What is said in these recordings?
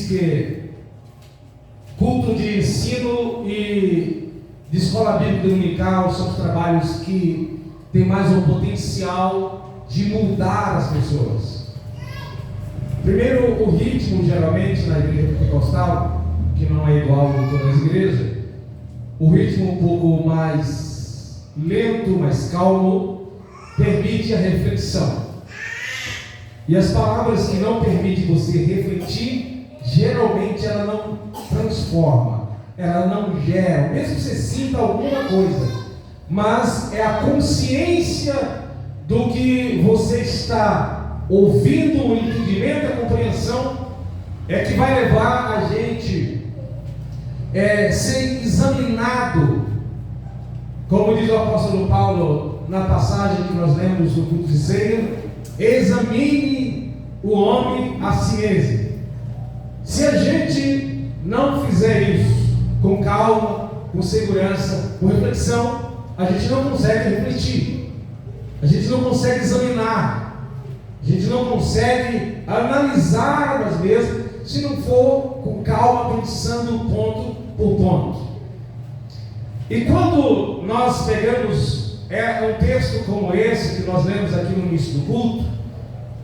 que culto de ensino e de escola bíblica dominical são os trabalhos que têm mais o potencial de mudar as pessoas. Primeiro, o ritmo, geralmente, na igreja pentecostal, que não é igual em todas as igrejas, o ritmo um pouco mais lento, mais calmo, permite a reflexão. E as palavras que não permitem você refletir, geralmente ela não transforma, ela não gera, mesmo que você sinta alguma coisa, mas é a consciência do que você está ouvindo, o entendimento, a compreensão, é que vai levar a gente a ser examinado, como diz o apóstolo Paulo na passagem que nós lemos no culto de ceia: examine o homem a si mesmo. Se a gente não fizer isso com calma, com segurança, com reflexão, a gente não consegue refletir, a gente não consegue examinar, a gente não consegue analisar nós mesmos, se não for com calma, pensando ponto por ponto. E quando nós pegamos um texto como esse que nós lemos aqui no início do culto,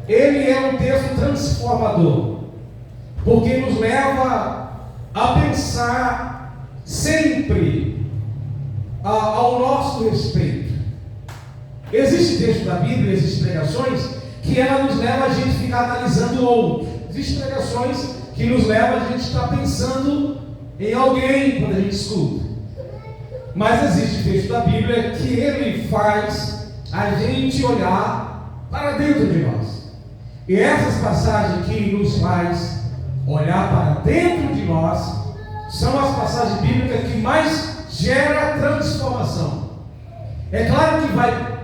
ele é um texto transformador, porque nos leva a pensar sempre ao nosso respeito. Existe texto da Bíblia, existem pregações que ela nos leva a gente ficar analisando o outro. Existem pregações que nos levam a gente estar pensando em alguém quando a gente escuta. Mas existe texto da Bíblia que ele faz a gente olhar para dentro de nós. E essas passagens que nos faz olhar para dentro de nós são as passagens bíblicas que mais geram transformação. É claro que vai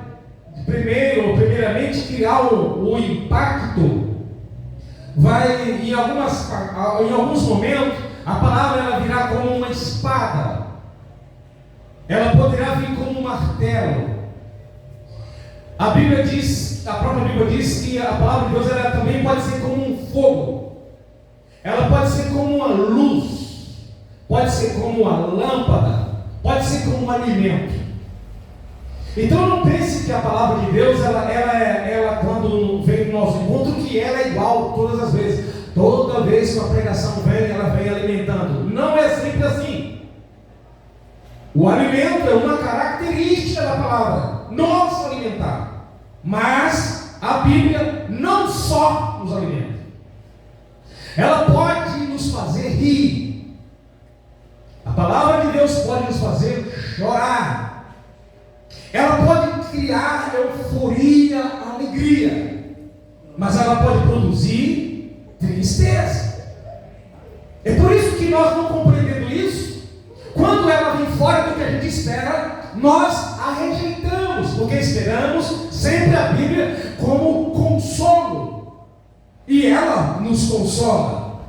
primeiramente criar o impacto. Vai em alguns momentos a palavra ela virá como uma espada, ela poderá vir como um martelo. A Bíblia diz, a própria Bíblia diz que a palavra de Deus ela também pode ser como um fogo, ela pode ser como uma luz, pode ser como uma lâmpada, pode ser como um alimento. Então não pense que a palavra de Deus ela quando vem no nosso encontro, que ela é igual todas as vezes. Toda vez que uma pregação vem, ela vem alimentando. Não é sempre assim. O alimento é uma característica da palavra, nosso alimentar. Mas a Bíblia não só nos alimenta, ela pode nos fazer rir. A palavra de Deus pode nos fazer chorar. Ela pode criar euforia, alegria, mas ela pode produzir tristeza. É por isso que nós, não compreendendo isso, quando ela vem fora do que a gente espera, nós a rejeitamos, porque esperamos sempre a Bíblia como consolo. E ela nos consola,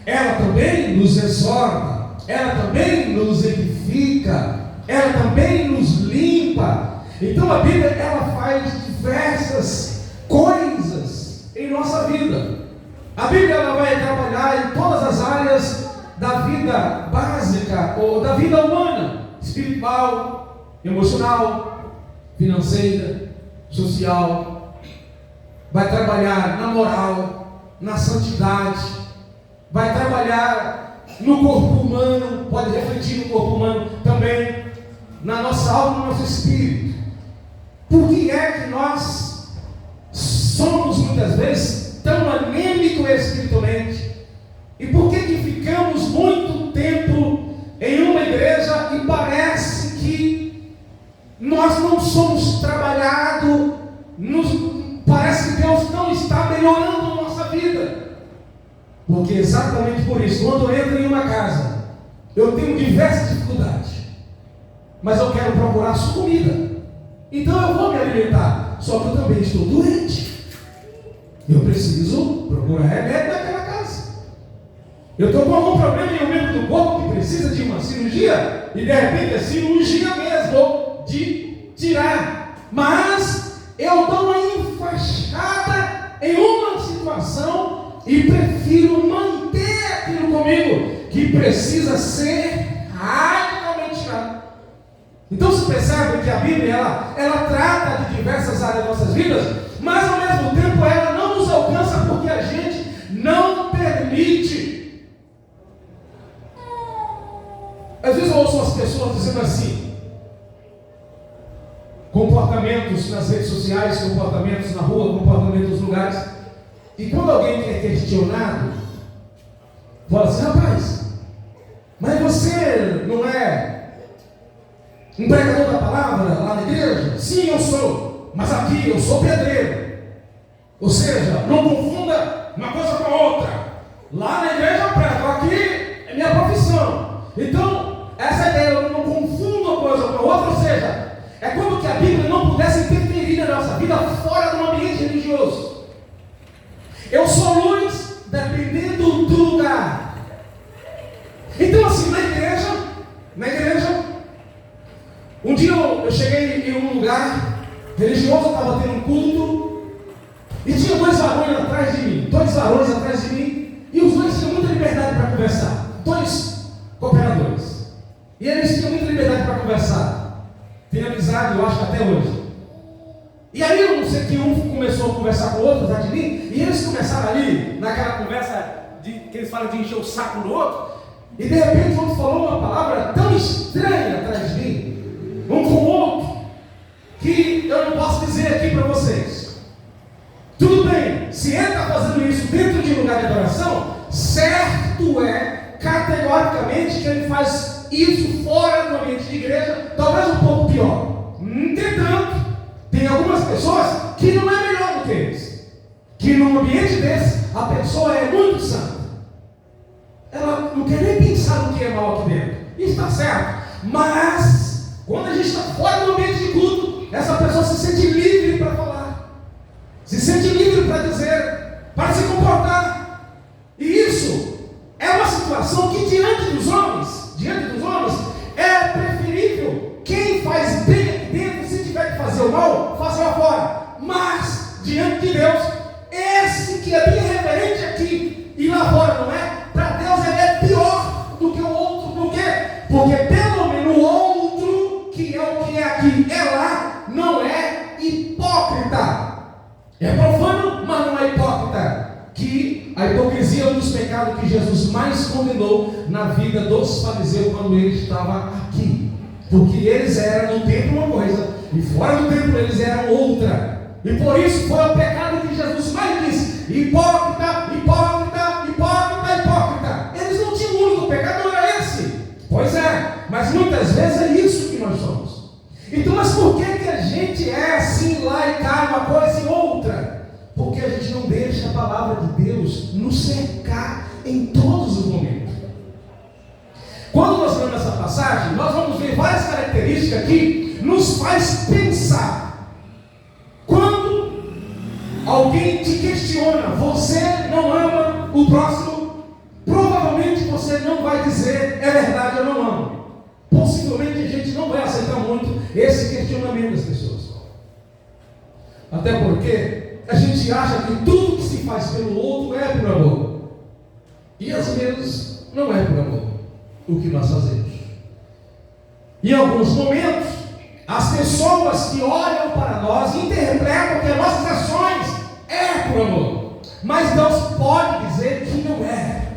ela também nos exorta, ela também nos edifica, ela também nos limpa. Então a Bíblia ela faz diversas coisas em nossa vida. A Bíblia ela vai trabalhar em todas as áreas da vida básica ou da vida humana, espiritual, emocional, financeira, social. Vai trabalhar na moral, na santidade, vai trabalhar no corpo humano, pode refletir no corpo humano também, na nossa alma e no nosso espírito. Por que é que nós somos muitas vezes tão anêmicos espiritualmente? E por que ficamos muito tempo em uma igreja e parece que nós não somos trabalhados, parece que Deus não está melhorando a nossa vida? Porque exatamente por isso, quando eu entro em uma casa, eu tenho diversas dificuldades, mas eu quero procurar sua comida, então eu vou me alimentar, só que eu também estou doente, eu preciso procurar remédio naquela casa. Eu estou com algum problema em um membro do corpo que precisa de uma cirurgia, e de repente é cirurgia mesmo de tirar, mas eu dou uma enfaixada em uma situação e prefiro manter que precisa ser radicalmente tirado. Então você percebe que a Bíblia ela trata de diversas áreas das nossas vidas, mas ao mesmo tempo ela não nos alcança porque a gente não permite. Às vezes eu ouço as pessoas dizendo assim, comportamentos nas redes sociais, comportamentos na rua, comportamentos nos lugares, e quando alguém é questionado, fala assim: rapaz, mas você não é um pregador da palavra lá na igreja? Sim, eu sou, mas aqui eu sou pedreiro. Ou seja, não confunda uma coisa com a outra. Lá na igreja eu prego, aqui é minha profissão. Então, essa ideia, eu não confundo uma coisa com a outra, ou seja, é como que a Bíblia não pudesse interferir na nossa vida fora do ambiente religioso. Eu sou luz dependendo do lugar. Então assim, na igreja, um dia eu cheguei em um lugar religioso, estava tendo um culto, e tinha dois varões atrás de mim, e os dois tinham muita liberdade para conversar, dois cooperadores, e eles tinham muita liberdade para conversar, tem amizade, eu acho que até hoje. E aí eu não sei que um começou a conversar com o outro atrás de mim, e eles começaram ali, naquela conversa que eles falam de encher o saco do outro, e de repente o outro falou uma palavra tão estranha atrás de mim, um com o outro, que eu não posso dizer aqui para vocês. Tudo bem, se ele está fazendo isso dentro de um lugar de adoração, certo é, categoricamente, que ele faz isso fora do ambiente de igreja, talvez um pouco pior. Entretanto, tem algumas pessoas que não é melhor do que eles, que num ambiente desse, a pessoa é muito santa, ela não quer nem pensar no que é mal aqui dentro, isso está certo, mas quando a gente está fora do ambiente de culto, essa pessoa se sente livre para falar, se sente livre para dizer, para se comportar, e isso é uma situação que diante dos homens, é preferível quem faz bem aqui dentro, se tiver que fazer o mal, faça lá fora, mas diante de Deus, esse que é bem reverente aqui e lá fora não é, para Deus ele é pior do que o outro. Por quê? Porque pelo menos o outro, que é o que é aqui, é lá, não é hipócrita. É profano, mas não é hipócrita. Que a hipocrisia é um dos pecados que Jesus mais condenou na vida dos fariseus quando ele estava aqui. Porque eles eram no templo uma coisa, e fora do templo eles eram outra. E por isso foi o pecado que Jesus mais disse: hipócrita, hipócrita, hipócrita, hipócrita. Eles não tinham um único pecado, não era esse. Pois é, mas muitas vezes é isso que nós somos. Então, mas por que a gente é assim lá e cá, uma coisa e outra? Porque a gente não deixa a palavra de Deus nos cercar em todos os momentos. Quando nós lemos essa passagem, nós vamos ver várias características que nos faz pensar. Quando alguém te questiona, você não ama o próximo, provavelmente você não vai dizer, é verdade, eu não amo. Possivelmente a gente não vai aceitar muito esse questionamento das pessoas. Até porque a gente acha que tudo que se faz pelo outro é por amor. E às vezes não é por amor o que nós fazemos. Em alguns momentos, as pessoas que olham para nós interpretam que as nossas ações é por amor, mas Deus pode dizer que não é.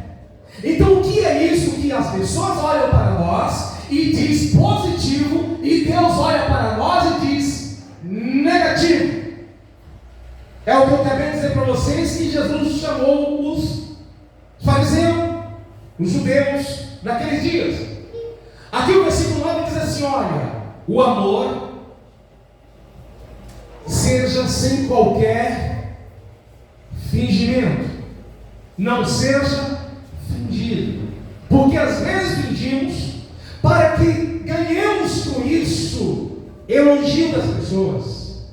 Então o que é isso que as pessoas olham para nós e diz positivo, e Deus olha para nós e diz negativo? É o que eu acabei de dizer para vocês, que Jesus chamou os fariseus, os judeus, naqueles dias. Aqui o versículo 9 diz assim: olha, o amor seja sem qualquer fingimento, não seja fingido, porque às vezes fingimos para que ganhemos com isso elogio das pessoas,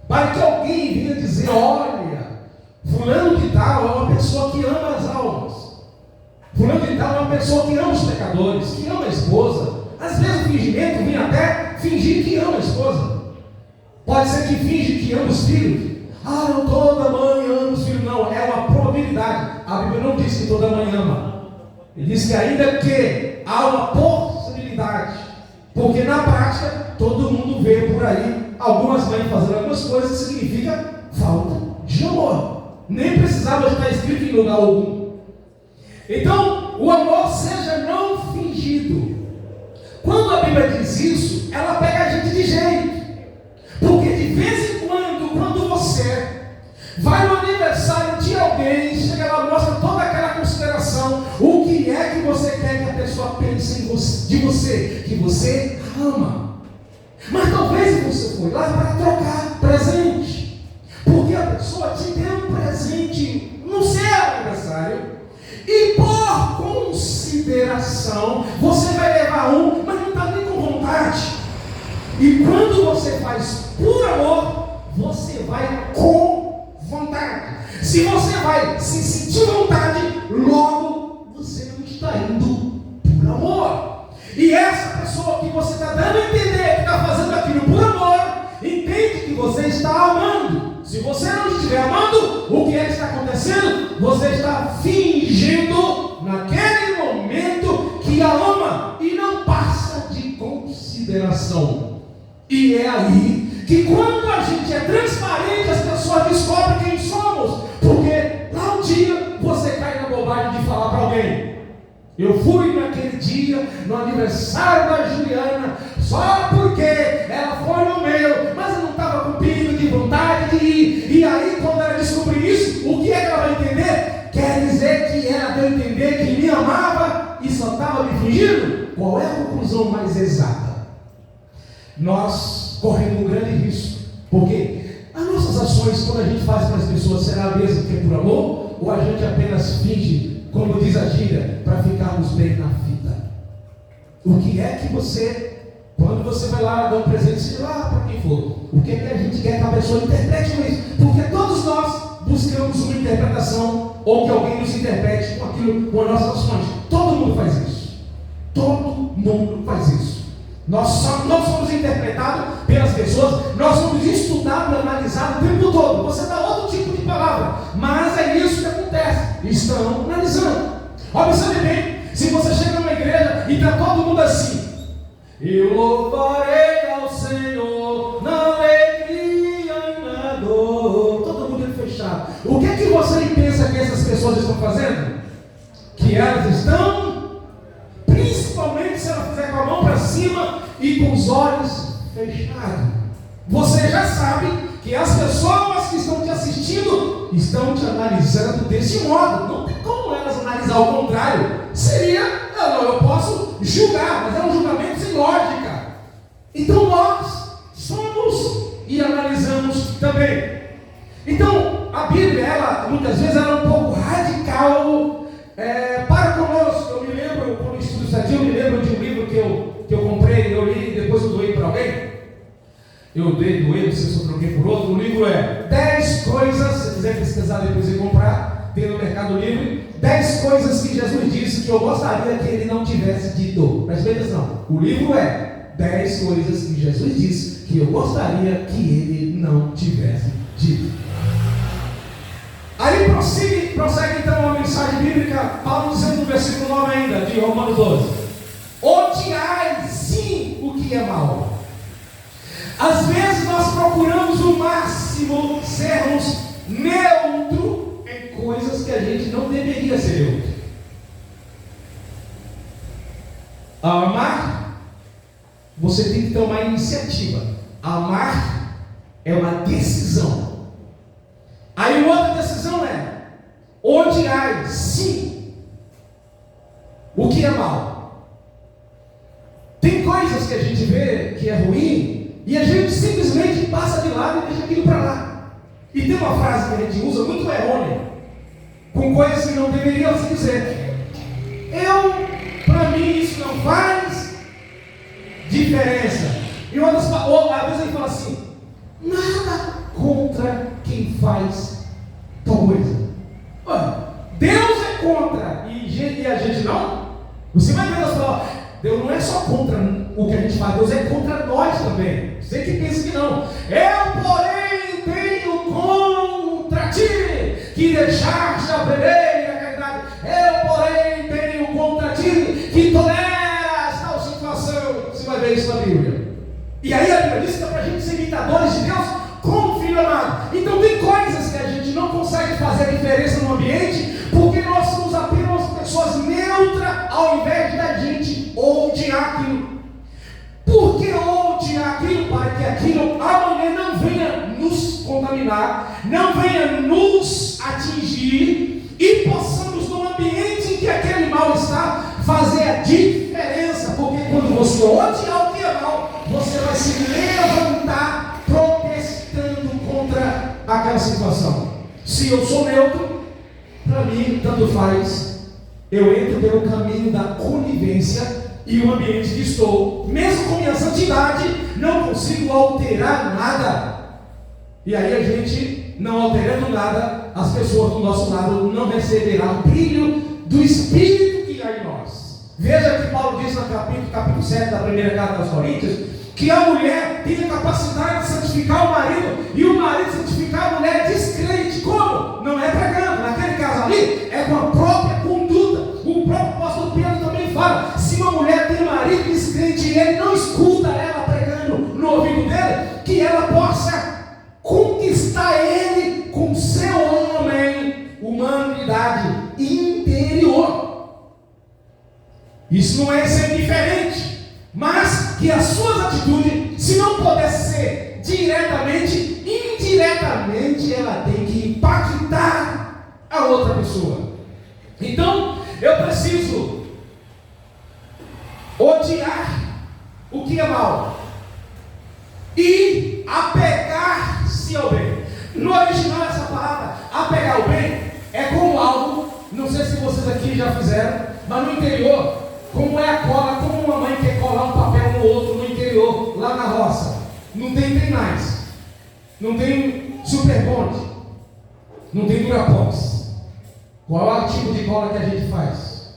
para que alguém venha dizer: olha, fulano de tal é uma pessoa que ama as almas, fulano de tal é uma pessoa que ama os pecadores, que ama a esposa. Às vezes o fingimento vem até fingir que ama a esposa, pode ser que finge que ama os filhos. Ah, não, toda mãe ama os filhos. Não, é uma probabilidade. A Bíblia não diz que toda mãe ama. Ele diz que ainda que há uma possibilidade, porque na prática todo mundo vê por aí algumas mães fazendo algumas coisas que significa falta de amor. Nem precisava estar escrito em lugar algum. Então, o amor seja não fingido. Quando a Bíblia diz isso, ela pega a gente de jeito. Porque de vez em quando você vai no aniversário de alguém, chega lá, mostra toda aquela consideração, o que é que você quer que a pessoa pense de você? Que você ama. Mas talvez você foi lá para trocar presente, porque a pessoa te deu um presente no seu aniversário, e por consideração, você vai levar um, mas não está nem com vontade. E quando você faz por amor, você vai com vontade. Se você vai se sentir vontade, logo você não está indo por amor. E essa pessoa que você está dando a entender que está fazendo aquilo por amor, entende que você está amando. Se você não estiver amando, o que é que está acontecendo? Você está fingindo naquele momento que a ama e não passa de consideração. E é aí que quando a gente é transparente, as pessoas descobrem quem somos. Porque lá um dia você cai na bobagem de falar para alguém: eu fui naquele dia no aniversário da Juliana só porque ela foi no meu, mas eu não estava com pingo de vontade de ir. E aí quando ela descobrir isso, o que é que ela vai entender? Quer dizer que ela deu a entender que me amava e só estava me fingindo? Qual é a conclusão mais exata? Nós corremos um grande risco, porque as nossas ações, quando a gente faz para as pessoas, será mesmo que é por amor, ou a gente apenas finge, como diz a gíria, para ficarmos bem na vida? O que é que você, quando você vai lá dar um presente, seja lá para quem for, o que é que a gente quer que a pessoa interprete com isso? Porque todos nós buscamos uma interpretação, ou que alguém nos interprete com aquilo, com as nossas ações. Todo mundo faz isso. Todo mundo faz isso. Nós somos interpretados pelas pessoas, nós somos estudados e analisados o tempo todo. Você dá outro tipo de palavra, mas é isso que acontece. Estão analisando. Observe bem, se você chega numa igreja e está todo mundo assim: eu louvarei ao Senhor na alegria e na dor. Todo mundo fechado. O que é que você pensa que essas pessoas estão fazendo? Que elas estão, principalmente se ela fizer com a mão para cima e com os olhos fechados. Você já sabe que as pessoas que estão te assistindo estão te analisando desse modo. Não tem como elas analisar o contrário. Seria, eu posso julgar, mas é um julgamento sem lógica. Então nós somos e analisamos também. Então a Bíblia, ela muitas vezes ela é um pouco radical para conosco. Eu me lembro, quando eu estudo isso aqui, eu me lembro de um livro que eu comprei, eu li e depois eu doei para alguém. Eu doei, não sei se eu troquei por outro. O livro é 10 coisas, se quiser pesquisar depois e comprar, tem no Mercado Livre, 10 coisas que Jesus disse que eu gostaria que ele não tivesse dito. Mas bem atenção, o livro é 10 coisas que Jesus disse que eu gostaria que ele não tivesse dito. Aí prossegue então a mensagem bíblica, Paulo dizendo no versículo 9 ainda, de Romanos 12: odiai sim o que é mal. Às vezes nós procuramos o máximo sermos neutro em coisas que a gente não deveria ser neutro. Amar, você tem que tomar iniciativa. Amar é uma decisão. Aí outra decisão é odiar sim o que é mal. Tem coisas que a gente vê que é ruim e a gente simplesmente passa de lado e deixa aquilo para lá. E tem uma frase que a gente usa muito errônea, com coisas que não deveriam se dizer. Para mim isso não faz diferença. E às vezes ele fala assim: nada contra quem faz tal coisa. Olha, Deus é contra e a gente não. Você vai ver Deus falar: Deus não é só contra o que a gente faz, Deus é contra nós também. Você que pensa que não. Eu, porém, tenho contra ti que deixaste a verdadeira caridade. Eu, porém, tenho contra contaminar, não venha nos atingir e possamos, no ambiente em que aquele mal está, fazer a diferença. Porque quando você odiar o que é mal, você vai se levantar protestando contra aquela situação. Se eu sou neutro, para mim tanto faz. Eu entro pelo caminho da conivência e o ambiente que estou, mesmo com minha santidade, não consigo alterar nada. E aí a gente, não alterando nada, as pessoas do nosso lado não receberão o brilho do Espírito que há em nós. Veja que Paulo diz no capítulo 7 da primeira carta aos Coríntios, que a mulher tem a capacidade de santificar o marido, e o marido santificar a mulher descrente. Como? Não é pregando. Naquele caso ali, é com a própria conduta. O próprio apóstolo Pedro também fala, se uma mulher tem um marido descrente e ele não escuta ela pregando no ouvido dele, que ela possa conquistar ele com seu homem, humanidade interior. Isso não é ser diferente, mas que as suas atitudes, se não puder ser diretamente, indiretamente ela tem que impactar a outra pessoa. Então, eu preciso odiar o que é mal e apegar-se ao bem. No original, essa palavra, apegar ao bem, é como algo, não sei se vocês aqui já fizeram, mas no interior, como é a cola, como uma mãe quer colar um papel no outro no interior, lá na roça. Não tem Tenaz, não tem Superbond, não tem Durapox. Qual é o tipo de cola que a gente faz?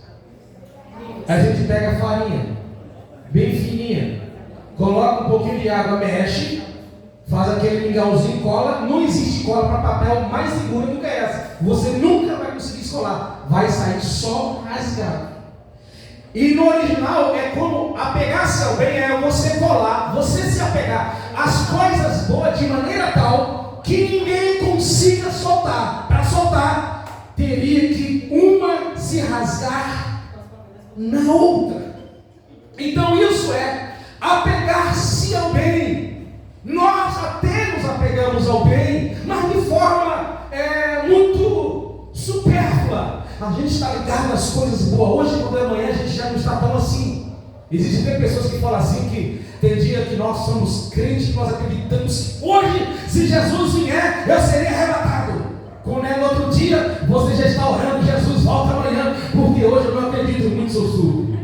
A gente pega a farinha, bem fininha, coloca um pouquinho de água, mexe, faz aquele mingauzinho, cola. Não existe cola para papel mais segura do que essa. Você nunca vai conseguir escolar, vai sair só rasgado. E no original é como apegar-se ao bem, é você colar, você se apegar às coisas boas de maneira tal que ninguém consiga soltar. Para soltar, teria que uma se rasgar na outra. Então isso é apegar-se ao bem. Nós até nos apegamos ao bem, mas de forma muito supérflua. A gente está ligado nas coisas boas. Hoje, quando é amanhã, a gente já não está tão assim. Existem pessoas que falam assim, que tem dia que nós somos crentes, que nós acreditamos que hoje, se Jesus vier, eu serei arrebatado. Quando é no outro dia, você já está orando, Jesus volta amanhã, porque hoje eu não acredito muito, sou surdo.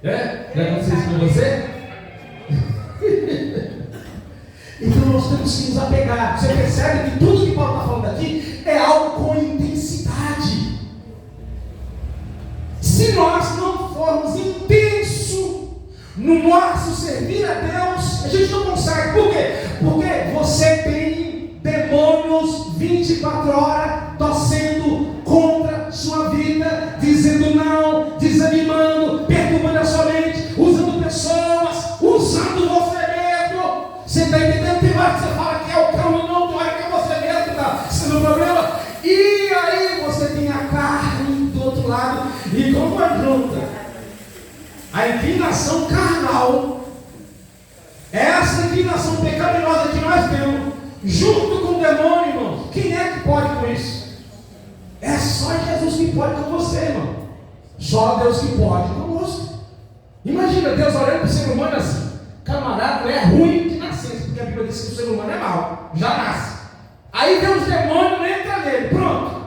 Já aconteceu isso com você? Então nós temos que nos apegar. Você percebe que tudo que Paulo está falando aqui é algo com intensidade. Se nós não formos intensos no nosso servir a Deus, a gente não consegue. Por quê? Porque você tem demônios 24 horas torcendo contra sua vida, dizendo não, desanimando, perturbando a sua mente, usando pessoas, usando você mesmo. Você está entendendo? Tem hora que você fala que é o cão e não, tem hora que é você mesmo que está sendo o problema. E aí você tem a carne do outro lado, e como junta a inclinação carnal, essa inclinação pecaminosa que nós temos, junto com o demônio, irmão. Quem é que pode com isso? É só Jesus que pode com você, irmão. Só Deus que pode conosco. Imagina Deus olhando para o ser humano assim: camarada, é ruim de nascença, porque a Bíblia diz que o ser humano é mau, já nasce. Aí vem os demônios, entra nele, pronto.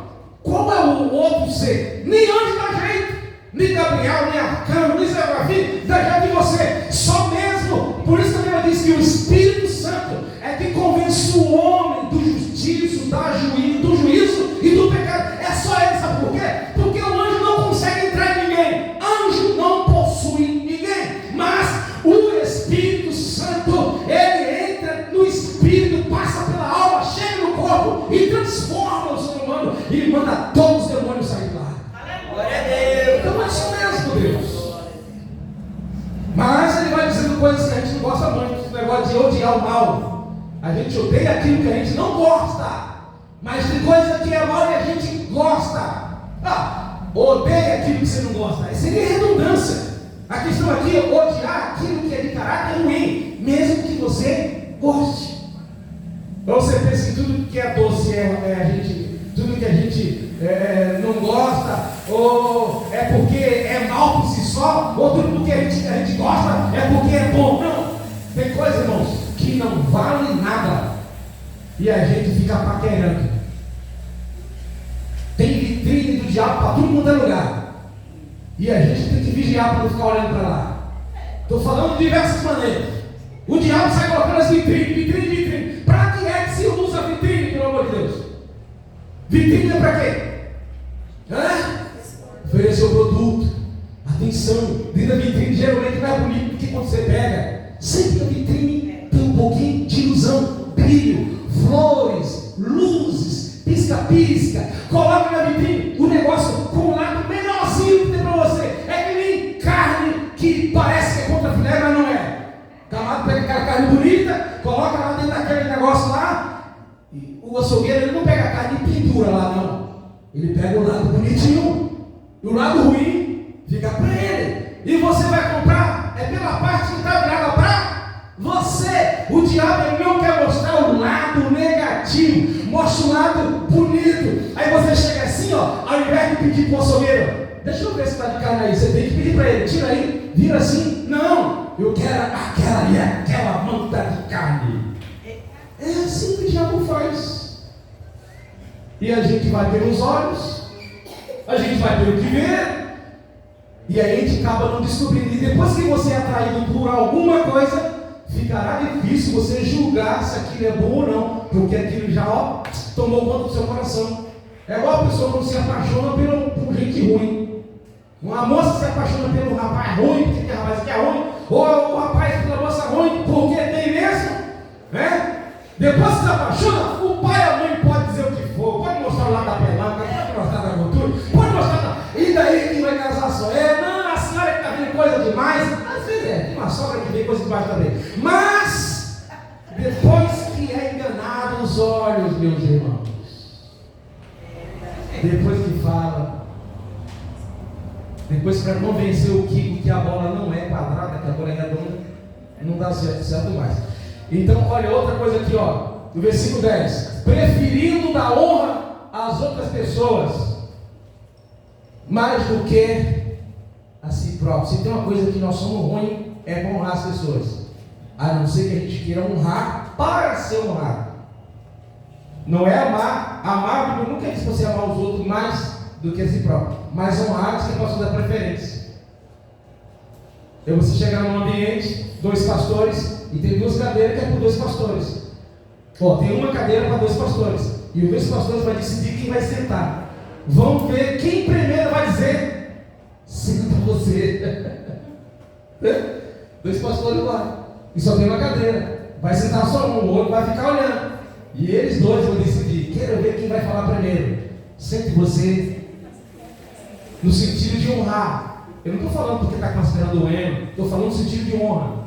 Qual é o outro ser? Nem anjo dá jeito, nem Gabriel, nem Arcano, nem Zerafim dá jeito de você. Só mesmo, por isso que a Bíblia diz que o Espírito Santo é que convence o homem do justiça, do juízo e do pecado. É só ele, sabe por quê? Porque o anjo não consegue entrar em ninguém. Anjo não possui ninguém, mas o Espírito Santo, ele entra no Espírito, passa pela alma, chega no corpo e transforma o ser humano e manda todos os demônios sair de lá. Glória a Deus. Então é isso mesmo, Deus. Mas ele vai dizendo coisas que a gente não gosta muito. O negócio de odiar o mal. A gente odeia aquilo que a gente não gosta, mas tem coisa que é mal e a gente gosta. Odeia aquilo que você não gosta. Isso seria redundância. A questão aqui é odiar aquilo que é de caráter ruim, mesmo que você goste. Ou você pensa que se tudo que é doce tudo que a gente não gosta, ou é porque é mal por si só, ou tudo que a gente gosta é porque é bom. Não, tem coisa, irmãos, que não vale nada e a gente fica paquerando. Tem vitrine do diabo para tudo quanto é lugar e a gente tem que vigiar para não ficar olhando para lá. Estou falando de diversas maneiras. O diabo sai colocando as vitrine. Para que é que se usa vitrine, pelo amor de Deus? Vitrine é para quê? Oferecer o produto. Atenção, dentro da vitrine geralmente não é bonito, porque quando você pega, sempre a vitrine tem um pouquinho de ilusão, brilho, flores, luzes, pisca-pisca. Coloca na vitrine o negócio com o lado menorzinho que tem para você. É que nem carne que parece que é contra filé, mas não é. O camarada pega aquela carne bonita, coloca lá dentro daquele negócio lá, e o açougueiro ele não pega a carne e pendura lá, não. Ele pega o lado bonitinho, e o lado ruim fica para ele. E você vai comprar, é pela parte que está virada para você. O diabo ele não quer mostrar o lado negativo, mostra o lado bonito. Aí você chega assim, ó, ao invés de pedir para o açougueiro, deixa eu ver se está de carne aí, você tem que pedir para ele, tira aí, vira assim, não. Eu quero aquela ali, aquela manta de carne. É assim que o diabo faz. E a gente vai pelos olhos, a gente vai pelo que vê, e aí a gente acaba não descobrindo. E depois que você é atraído por alguma coisa, ficará difícil você julgar se aquilo é bom ou não, porque aquilo já tomou conta do seu coração. É igual a pessoa quando se apaixona por gente ruim. Uma moça se apaixona pelo rapaz ruim, porque tem rapaz que é ruim, ou o rapaz pela moça ruim, porque tem mesmo, né? Depois que se apaixona, o pai e a mãe podem dizer o que for, pode mostrar lá da pelanca, pode mostrar da cultura, pode mostrar e daí quem vai casar só não, a senhora que está vendo coisa demais, às vezes tem uma sogra que vê coisa demais também, mas depois que é enganado os olhos, meus irmãos, depois que fala, depois para convencer o Kiko que a bola não é quadrada, que a bola é redonda, não dá certo mais. Então, olha outra coisa aqui, ó, no versículo 10: preferindo dar honra às outras pessoas mais do que a si próprio. Se tem uma coisa que nós somos ruins, é honrar as pessoas, a não ser que a gente queira honrar para ser honrado. Não é amar, porque eu nunca disse você amar os outros mais do que a si próprio, mas honrar que posso dar preferência. Você chegar num ambiente, 2 pastores, e tem 2 cadeiras que é por 2 pastores. Tem uma cadeira para 2 pastores, e os 2 pastores vão decidir quem vai sentar. Vamos ver quem primeiro vai dizer: senta você. 2 pastores lá, e só tem uma cadeira. Vai sentar só um, o outro vai ficar olhando. E eles 2 vão decidir: quero ver quem vai falar primeiro. Sente você. No sentido de honrar. Eu não estou falando porque está considerando doendo, estou falando no sentido de honra.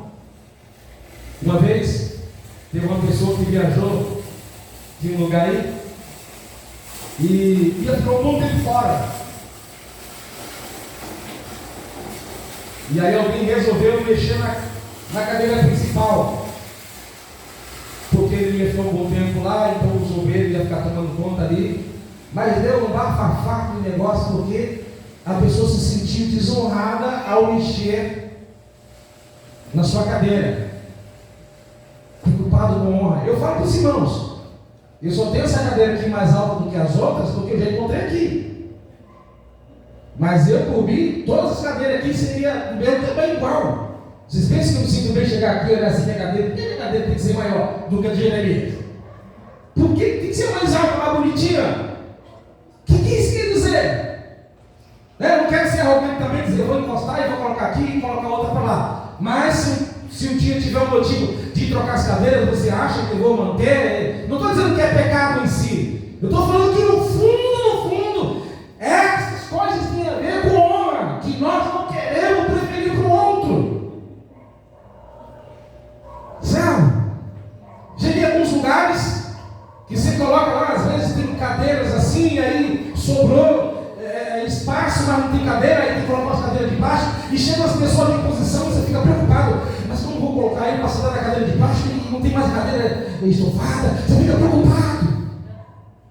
Uma vez, teve uma pessoa que viajou de um lugar aí e ia ficar um bom tempo fora. E aí alguém resolveu mexer na cadeira principal, porque ele ia ficar um bom tempo lá, então os obreiros iam ficar tomando conta ali. Mas deu um bafafá no negócio, porque a pessoa se sentiu desonrada ao mexer na sua cadeira, preocupado com honra. Eu falo para os irmãos, eu só tenho essa cadeira aqui mais alta do que as outras, porque eu já encontrei aqui. Mas eu, por mim, todas as cadeiras aqui seria o meu tamanho igual. Vocês pensam que eu me sinto bem chegar aqui e olhar assim minha cadeira? Por que minha cadeira tem que ser maior do que a de Jeremias? Por que tem que ser mais alta, mais bonitinha? O que isso quer dizer? Eu não quero ser arrogante também, dizer eu vou encostar e vou colocar aqui e colocar outra para lá. Mas se um dia tiver um motivo de trocar as cadeiras, você acha que eu vou manter? Não estou dizendo que é pecado em si. Eu estou falando que no fundo, essas coisas têm a ver com honra, que nós não queremos preferir para o outro. Sabe? Cheguei a alguns lugares que você coloca lá, às vezes tem cadeiras assim, e aí sobrou espaço, mas não tem cadeira, aí tem que colocar as cadeiras de baixo, e chegam as pessoas em posição, você fica preocupado. Mas como vou colocar ele para sentar na cadeira de baixo e não tem mais cadeira estofada? Você fica preocupado.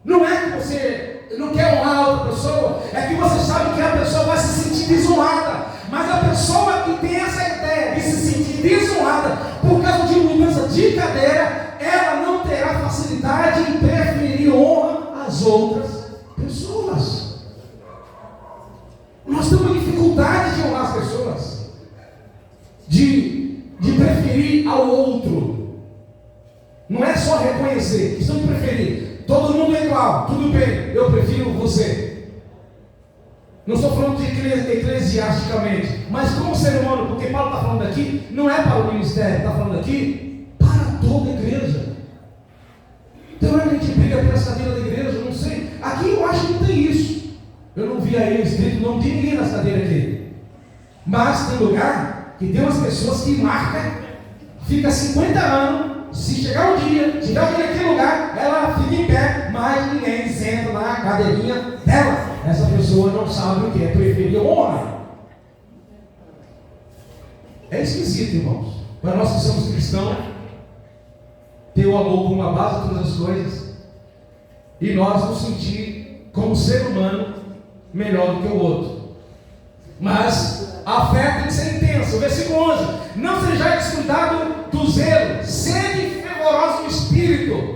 Não é que você não quer honrar a outra pessoa, é que você sabe que a pessoa vai se sentir desonrada. Mas a pessoa que tem essa ideia de se sentir desonrada por causa de mudança de cadeira, ela não terá facilidade em preferir honra às outras pessoas. Nós temos dificuldade de honrar as pessoas, de preferir ao outro. Não é só reconhecer, questão de preferir. Todo mundo é igual, tudo bem, eu prefiro você. Não estou falando de eclesiasticamente, mas como ser humano, porque Paulo está falando aqui, não é para o ministério, está falando aqui para toda a igreja. Então a gente briga pelas cadeiras da igreja, não sei. Aqui eu acho que não tem isso. Eu não vi aí escrito o nome de ninguém nas cadeiras aqui. Mas tem lugar que tem umas pessoas que marcam, fica 50 anos. Se chegar um dia, tiver alguém naquele lugar, ela fica em pé, mas ninguém senta na cadeirinha dela. Essa pessoa não sabe o que é preferir honra. É esquisito, irmãos. Para nós que somos cristãos, ter o amor como uma base de todas as coisas, e nós nos sentir como ser humano melhor do que o outro. Mas a fé tem que ser intensa. O versículo 11: não sejais descuidado do zelo, sede fervoroso no espírito.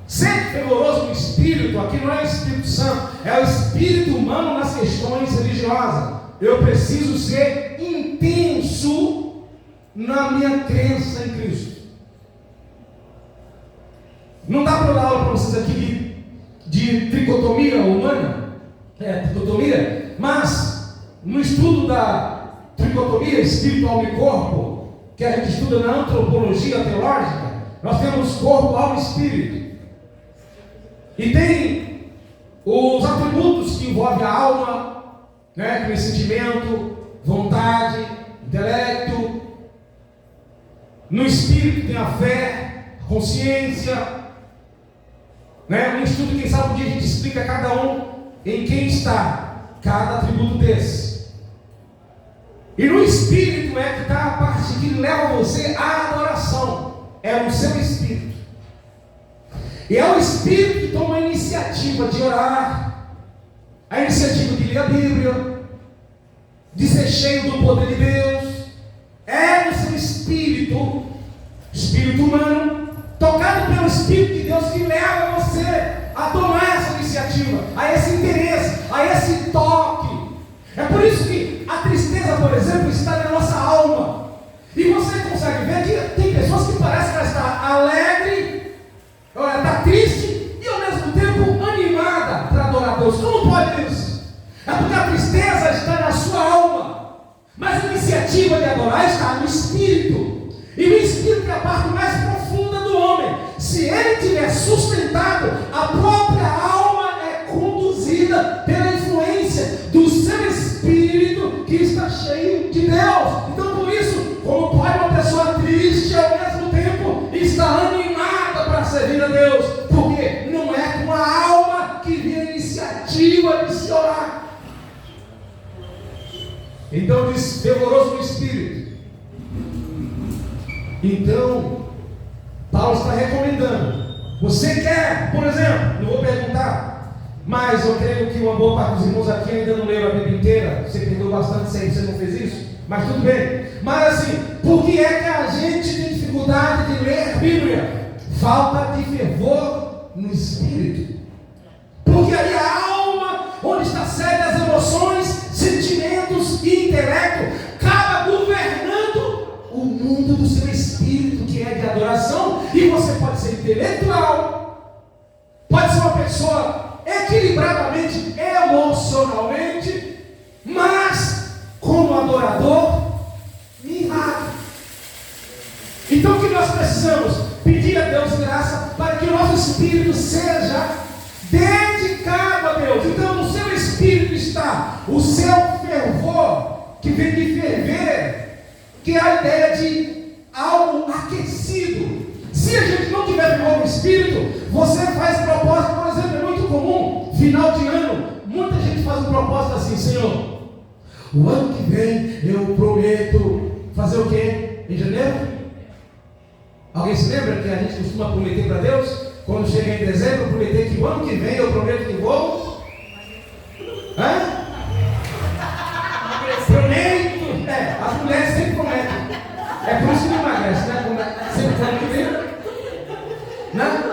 Sede fervoroso no espírito, aqui não é o Espírito Santo, é o espírito humano nas questões religiosas. Eu preciso ser intenso na minha crença em Cristo. Não dá para eu dar aula para vocês aqui de tricotomia humana, tricotomia, mas no estudo da tricotomia, espírito, alma e corpo, que a gente estuda na antropologia teológica, nós temos corpo, alma e espírito. E tem os atributos que envolvem a alma, né, que é sentimento, vontade, intelecto. No espírito tem a fé, a consciência, né? No estudo, quem sabe um dia a gente explica cada um em quem está cada atributo desse. E no espírito é que está a parte que leva você à adoração, é o seu espírito. E é o espírito que toma a iniciativa de orar, a iniciativa de ler a Bíblia, de ser cheio do poder de Deus. É o seu espírito, espírito humano, tocado pelo Espírito de Deus, que leva você a tomar essa iniciativa, a esse interesse, a esse toque. É por isso que a tristeza, por exemplo, está na nossa alma. E você consegue ver que tem pessoas que parecem que ela está alegre, ela está triste e ao mesmo tempo animada para adorar a Deus. Como pode isso? É porque a tristeza está na sua alma, mas a iniciativa de adorar está no espírito. E o espírito é a parte mais profunda do homem. Se ele estiver sustentado, a própria alma é conduzida pela influência do seu espírito que está cheio de Deus. Então, por isso, como pode uma pessoa triste ao mesmo tempo estar animada para servir a Deus? Porque não é com a alma que vem a iniciativa de se orar. Então diz, fervoroso no espírito. Então, Paulo está recomendando. Você quer, por exemplo, não vou perguntar, mas eu creio que uma boa parte dos irmãos aqui ainda não leram a Bíblia inteira. Você perdeu bastante sempre, você não fez isso, mas tudo bem. Mas assim, por que é que a gente tem dificuldade de ler a Bíblia? Falta de fervor no espírito. Porque aí a alma, onde está sede as emoções, sentimentos e intelecto, acaba governando o mundo do seu espírito, que é de adoração. E você pode ser intelectual, pode ser uma pessoa equilibradamente, emocionalmente, mas como adorador, mimado. Então o que nós precisamos? Pedir a Deus graça para que o nosso espírito seja dedicado a Deus. Então no seu espírito está o seu fervor, que vem de ferver, que é a ideia de algo aquecido. Se a gente não tiver fervor no espírito, você faz propósito, por exemplo, é muito comum, final de ano, Muita gente faz um propósito assim: Senhor, o ano que vem eu prometo fazer o quê? Em janeiro? Alguém se lembra que a gente costuma prometer para Deus? Quando chega em dezembro, prometer que o ano que vem eu prometo que vou. Hã? Prometo. As mulheres sempre prometem. É por isso que não emagrece, né? Sempre foi ano que vem. Né?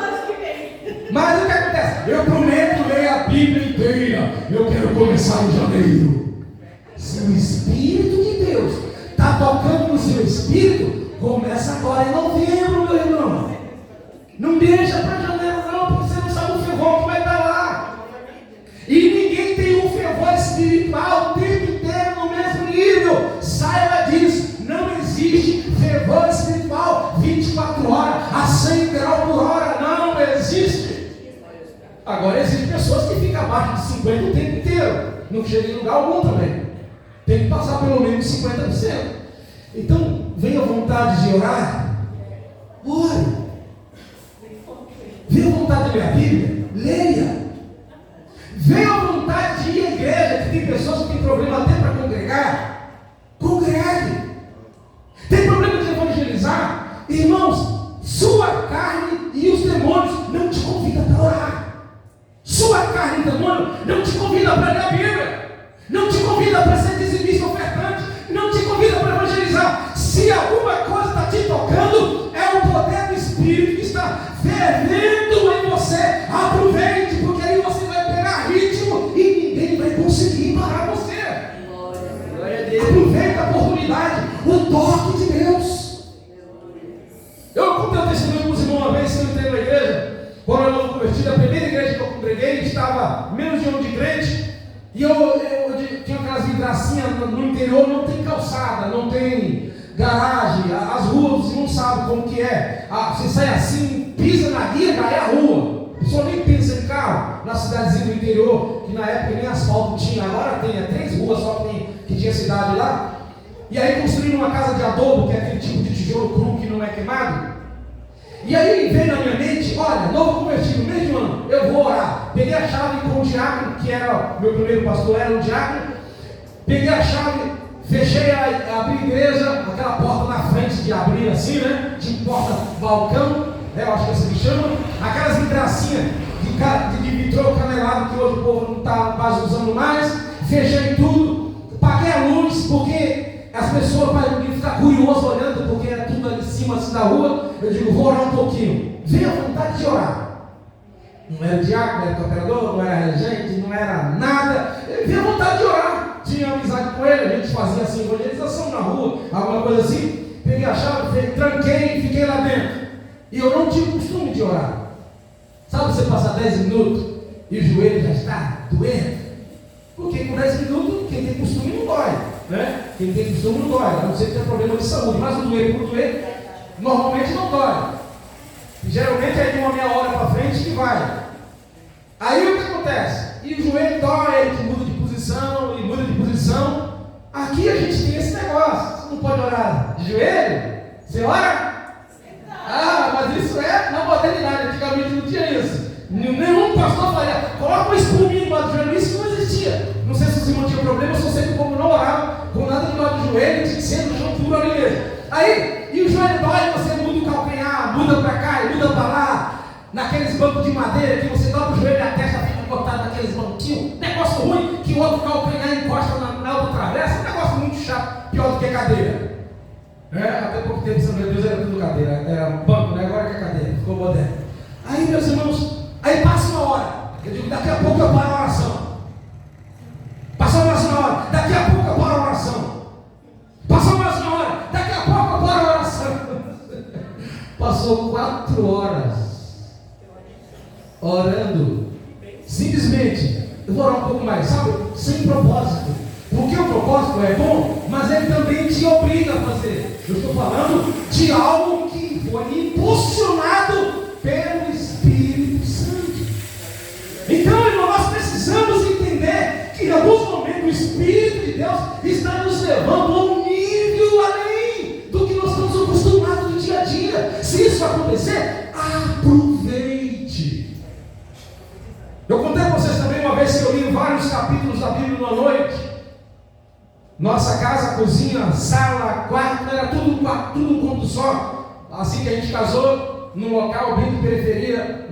Mas o que acontece? Eu prometo ler a Bíblia inteira. Eu quero começar em janeiro. Se o Espírito de Deus está tocando no seu espírito, começa agora em novembro, meu irmão. Não deixa para janeiro não, porque você não sabe o fervor que vai estar lá. E ninguém tem um fervor espiritual o tempo inteiro no mesmo nível. Saiba disso. Não existe fervor espiritual 24 horas a 100 graus por hora. Não existe. Agora existem pessoas que ficam abaixo de 50 o tempo inteiro. Não chega em lugar algum também. Tem que passar pelo menos 50%. Então, venha a vontade de orar. Ore. Venha a vontade de ler a Bíblia. Leia. Venha a vontade de ir à igreja, que tem pessoas que têm problema até para congregar. Congregue. Tem problema de evangelizar? Irmãos, sua carne e os demônios não te convidam para orar. Sua carne e demônio não te convida para ler a Bíblia. Não te convida para ser dizimista ofertante. Não te convida para evangelizar. Se alguma coisa está te tocando, é o poder do Espírito que está fervendo em você. Aproveite, porque aí você vai pegar ritmo e ninguém vai conseguir parar você. Aproveita a oportunidade, o toque de Deus. Eu contei um testemunho com os irmãos uma vez que eu entrei na igreja. Quando eu não converti, a primeira igreja que eu congreguei estava menos de um ano de crente. E eu tinha aquelas vidracinhas no interior, não tem calçada, não tem garagem, as ruas você não sabe como que é. Você sai assim, pisa na guia, já é a rua. A pessoa nem pensa em carro. Na cidadezinha do interior, que na época nem asfalto tinha, agora tem 3 ruas só que tinha cidade lá. E aí construíram uma casa de adobo, que é aquele tipo de tijolo cru que não é queimado. E aí veio na minha mente: olha, novo convertido, no meio de um ano, eu vou orar. Peguei a chave com o diácono, que era meu primeiro pastor, era um diácono. Peguei a chave, fechei, abri a igreja, aquela porta na frente de abrir assim, né? Tipo porta-balcão, eu acho que é assim que chama. Aquelas vidracinhas de vitrô canelado que hoje o povo não está quase usando mais. Fechei tudo, paguei a luz, porque as pessoas podem ficar curiosas olhando, porque era tudo ali em cima assim da rua. Eu digo, vou orar um pouquinho. Venha a vontade de orar. Não era diácono, não era cooperador, não era regente, não era nada. Venha a vontade de orar. Tinha amizade com ele, a gente fazia assim, evangelização na rua, alguma coisa assim. Peguei a chave, tranquei e fiquei lá dentro. E eu não tive costume de orar. Sabe você passar 10 minutos e o joelho já está doendo? Porque com 10 minutos, quem tem costume não dói, né? Quem tem costume não dói, a não ser que tenha problema de saúde. Mas o doer por doer, normalmente não dói. Geralmente é de uma meia hora para frente que vai. Aí o que acontece? E o joelho dói, ele muda de posição, e muda de posição. Aqui a gente tem esse negócio. Você não pode orar de joelho? Você ora? Mas isso é na modernidade. Antigamente não tinha isso. Nenhum pastor falava, coloca uma espuminha embaixo do joelho. Isso não existia. Não sei se os irmãos tinham problema, só sei que como não orava, com nada embaixo do joelho, tinha que ser no chão puro ali mesmo. Aí, e o joelho dói, você muda o calcanhar, muda para cá e muda para lá, naqueles bancos de madeira que você dobra o joelho e a testa fica botada naqueles banquinhos. Negócio ruim, que o outro calcanhar encosta na outra travessa. Negócio muito chato, pior do que cadeira. Até pouco tempo, São Deus, era tudo cadeira, era banco, né? Agora que é cadeira, ficou moderno. Aí, meus irmãos, aí passa uma hora. Eu digo, daqui a pouco eu paro a oração. Passou mais uma hora, daqui a pouco eu paro a oração. Passou mais uma hora, daqui a pouco eu paro a oração. Passou 4 horas orando. Simplesmente, eu vou orar um pouco mais, sabe? Sem propósito. Porque o propósito é bom, mas ele também te obriga a fazer. Eu estou falando de algo que foi impulsionado pelo Espírito Santo. Então, irmão, nós precisamos entender que em alguns momentos o Espírito de Deus está nos levando a um nível além do que nós estamos acostumados no dia a dia. Se isso acontecer, aproveite. Eu contei para vocês também uma vez que eu li vários vários capítulos da Bíblia numa noite. Nossa casa, cozinha, sala, quarto, era tudo um cômodo só. Assim que a gente casou, num local bem de periferia,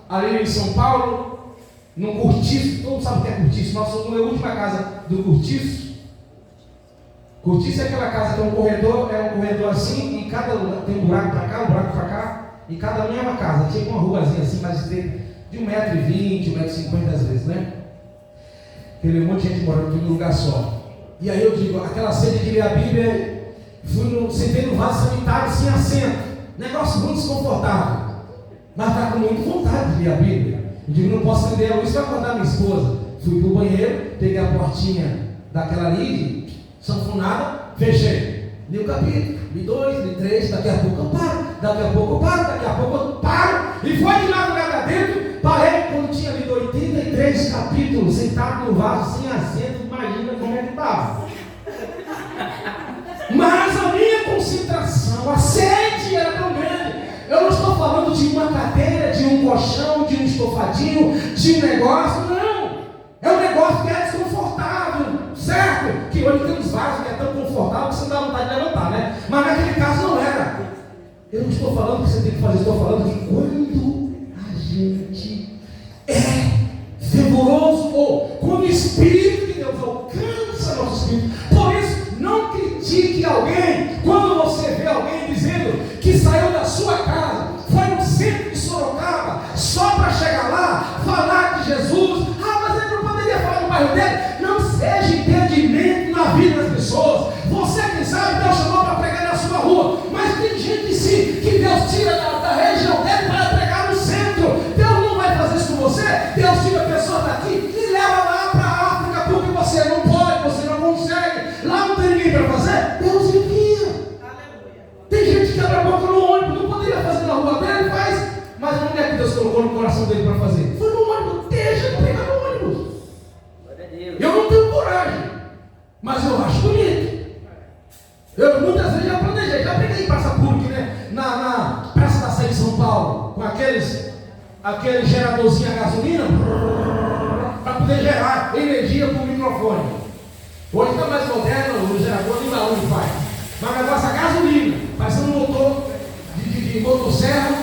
ali em São Paulo, num cortiço. Todo mundo sabe o que é cortiço? Nós somos a última casa do cortiço. Cortiço é aquela casa que é um corredor assim, e cada tem um buraco para cá, um buraco para cá, e cada um é uma casa. Tinha uma ruazinha assim, mais de 1,20 m, 1,50 m às vezes, né? Aquele monte de gente morando em um lugar só. E aí eu digo, aquela sede de ler a Bíblia, sentei no vaso sanitário sem assento. Negócio muito desconfortável. Mas está com muita vontade de ler a Bíblia. Eu digo, não posso acender a luz para acordar minha esposa. Fui para o banheiro, peguei a portinha daquela ali, sanfonada, fechei. Li o capítulo, li 2, li 3, daqui a pouco eu paro, daqui a pouco eu paro, daqui a pouco eu paro. E foi de madrugada dentro, parei quando tinha lido 83 capítulos, sentado no vaso, sem assento, imagina como é que estava. Mas a minha concentração, a sede era tão grande. Eu não estou falando de uma cadeira, de um colchão, de um estofadinho, de um negócio, não. É um negócio que é desconfortável, certo? Que hoje tem uns vasos que é tão confortável que você não dá vontade de levantar, né? Mas naquele caso não era. Eu não estou falando que você tem que fazer, estou falando que quando a gente é fervoroso, ou quando o Espírito de Deus alcança nosso espírito. Por isso, não critique alguém quando você vê alguém dizendo que saiu da sua casa, foi no centro de Sorocaba, só para chegar lá, falar de Jesus. Ah, mas ele não poderia falar no bairro dele. Não seja impedimento na vida das pessoas. Você que sabe, Deus chamou para pregar na sua rua, mas tem gente sim que Deus tira da região dele para pregar no centro. Deus não vai fazer isso com você. Deus tira a pessoa daqui e leva lá para a África, porque você não pode, você não consegue. Lá não tem ninguém para fazer. Deus envia. Tem gente que abre a boca no ônibus, não poderia fazer na rua dele, faz. Mas onde é que Deus colocou no coração dele para fazer? Foi no ônibus, deixa ele pregar no ônibus. Eu não tenho coragem, mas eu acho bonito. Eu muitas vezes já planejei, já peguei em Praça Pública, né? Na Praça da Sé de São Paulo, com aquele geradorzinho a gasolina, para poder gerar energia para o microfone. Hoje está mais moderno, o gerador nem barulho faz. Mas o negócio a gasolina, parecendo um motor de motosserra,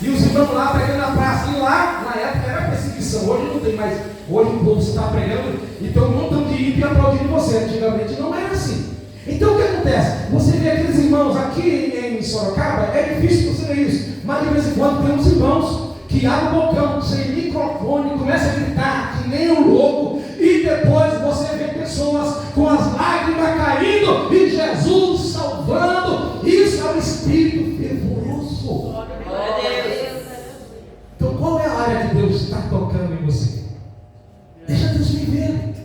e os irmãos lá pregando na praça. E lá, na época, era perseguição. Hoje não tem mais. Hoje o povo está pregando e tem um montão de ímpio aplaudindo você. Antigamente não era assim. Então o que acontece? Você vê aqueles irmãos aqui em Sorocaba, é difícil você ver isso. Mas de vez em quando tem uns irmãos que abrem o bocão, sem microfone, começa a gritar que nem um louco. E depois você vê pessoas com as lágrimas caindo e Jesus salvando. Isso é o Espírito fervoroso. Então qual é a área que Deus está tocando em você? Deixa Deus viver.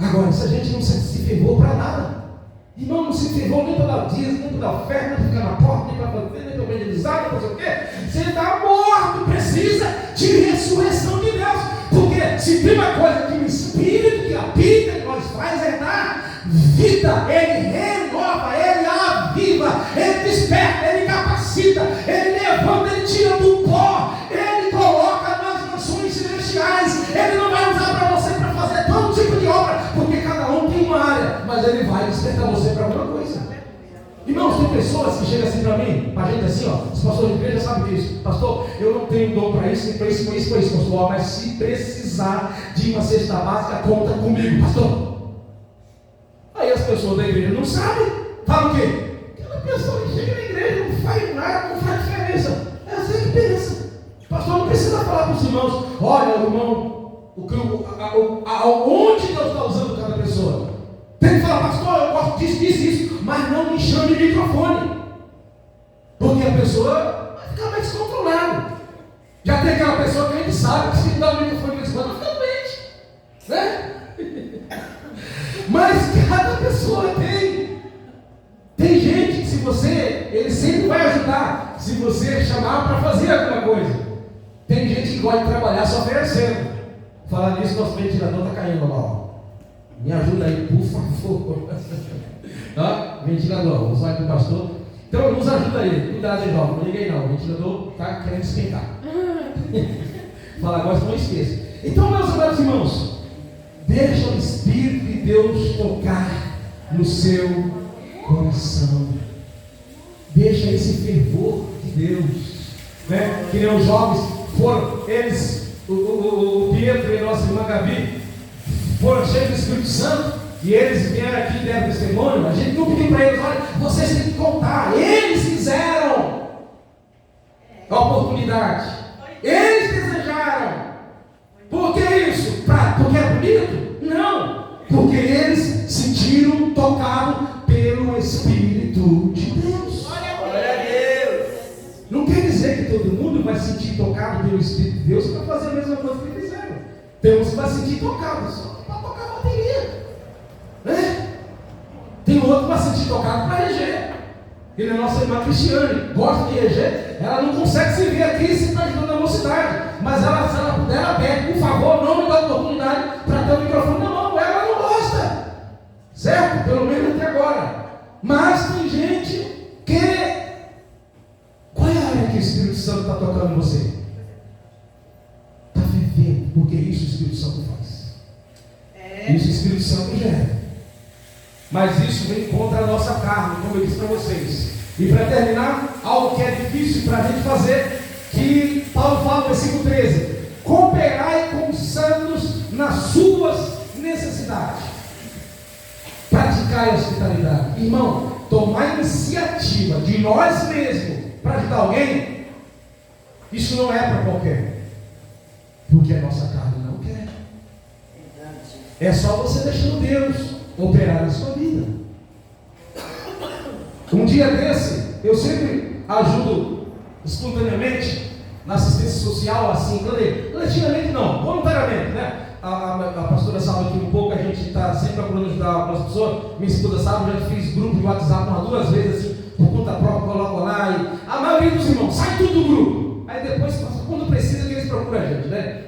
Agora, se a gente não se fervou para nada, irmão, não se fervou nem para dar dízimo, nem para dar oferta, nem para ficar na porta, nem para fazer, nem para evangelizar, não sei o quê, você está morto, precisa de ressurreição de Deus. Porque se tem uma coisa que o Espírito que habita em nós faz é dar vida, ele renova, ele aviva, ele desperta, ele capacita, ele levanta, ele tira do pó, ele coloca nas nações celestiais. Ele não vai usar para você para fazer todo tipo de obra, porque cada um tem uma área, mas ele vai despertar você para alguma coisa. Irmãos, tem pessoas que chegam assim para mim, para a gente assim, ó, os pastores de igreja sabem disso. Pastor, eu não tenho dom para isso, para isso, para isso, para isso, pastor, mas se precisar de uma cesta básica, conta comigo, pastor. Aí as pessoas da igreja não sabem, falam o quê? Aquela pessoa que chega na igreja não faz nada, não faz diferença. É assim que pensa. Pastor, não precisa falar para os irmãos, olha, irmão, onde Deus está usando cada pessoa. Tem que falar, pastor, eu gosto disso, isso, mas não me chame de microfone. Porque a pessoa vai ficar mais descontrolada. Já tem aquela pessoa que a gente sabe que se dá o microfone nesse lado, vai ficar doente. Né? Mas cada pessoa tem. Tem gente que ele sempre vai ajudar, se você chamar para fazer alguma coisa. Tem gente que gosta de trabalhar só oferecendo. Falar nisso, nosso ventilador está caindo lá. Ó. Me ajuda aí, por favor. Tá? Ventilador, vamos lá para o pastor. Então, nos ajuda aí. Cuidado aí, jovem. Não liguei não. O ventilador está querendo esquentar. Fala agora, não esqueça. Então, meus amados irmãos, deixa o Espírito de Deus tocar no seu coração. Deixa esse fervor de Deus, né? Que nem os jovens foram, eles, o Pietro e a nossa irmã Gabi, foram cheios do Espírito Santo, e eles vieram aqui e deram testemunho. A gente não pediu para eles: olha, vocês têm que contar. Eles fizeram a oportunidade, eles desejaram. Por que isso? Porque é bonito? Não, porque eles sentiram tocado pelo Espírito de Deus. Glória a Deus. Não quer dizer que todo mundo vai se sentir tocado pelo Espírito de Deus para fazer a mesma coisa que fizeram. Tem uns que vai se sentir tocado só para tocar a bateria, né? Tem outro que vai se sentir tocado para reger. E a nossa irmã Cristiane gosta de reger. Ela não consegue se ver aqui se está ajudando a mocidade, mas ela, se ela puder, ela pede: por favor, não me dá oportunidade para ter o microfone na mão. Ela não gosta, certo? Pelo menos até agora. Mas tem gente que... Qual é a área que o Espírito Santo está tocando em você? Está vivendo, porque isso o Espírito Santo faz. Isso o Espírito Santo gera. Mas isso vem contra a nossa carne, como eu disse para vocês. E para terminar, algo que é difícil para a gente fazer, que Paulo fala no versículo 13: cooperai com os santos nas suas necessidades. Praticai a hospitalidade. Irmão, tomar iniciativa de nós mesmos para ajudar alguém, isso não é para qualquer, porque a nossa carne não quer. É só você deixando Deus operar na sua vida. Um dia desse, eu sempre ajudo espontaneamente na assistência social, assim, coletivamente não, voluntariamente, né? A pastora sabe aqui um pouco, a gente está sempre procurando ajudar algumas pessoas. Minha esposa sabe, eu já fiz grupo de WhatsApp umas 2 vezes, assim, por conta própria, coloco lá, e a maioria dos irmãos sai tudo do grupo. Aí depois, quando precisa, que eles procuram a gente, né?